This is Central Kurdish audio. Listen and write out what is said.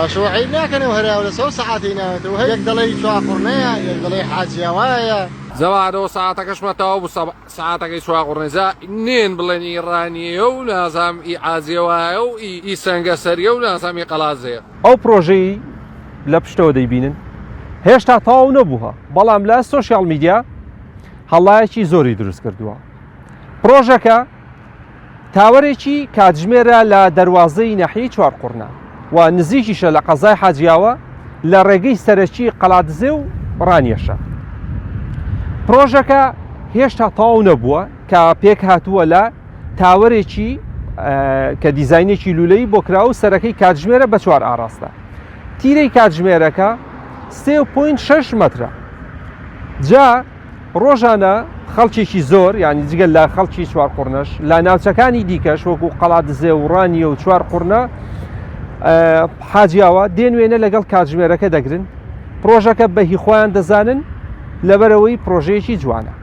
شوعي ناكن وهرا ولا سو ساعتين وهي يقدلي شو قرنيا يقدلي حاجه وايا زوادو ساعتك متى ساعتك شو قرنزا نين بلين ايراني او لازم اعازي واو اي سنگسري او لازم قلازي او بروجي لبشتو ديبينن هێشتا تاو نەبووە بەڵام لە سوشیال میدیا هەڵایەکی زۆری دروست کردووە. پرۆژەکە تاوەرێکی کاتژمێرە لە دەواازەی ناحیەی چوارقورنا و نزیکیشە لە قەزای حاجیاوە لە ڕێگەی سەرەکی قەڵاتزێ و ڕانیەشە. پرۆژەکە هێشتا تاو نەبووە کە پێک هاتووە لە تاوەرێکی کە دیزاینێکی لولەی بۆ کرا و سەرەکەی کاتژمێرە بە چوار ئاراستە. تیرەی کاتژمێرەکە 3.6 مترە. جا ڕۆژانە خەڵکێکی زۆر یعنی جگەل لە خەڵکی چوارقورنەش لە ناوچەکانی دیکەش وەکو قەڵاتزێ و ڕانیە و چوارقورنە حاجیاوە دێنوێنە لەگەڵ کاتژمێرەکە دەگرن. پرۆژەکە بەهی خۆیان دەزانن لەبەرەوەی پرۆژەیەکی جوانە.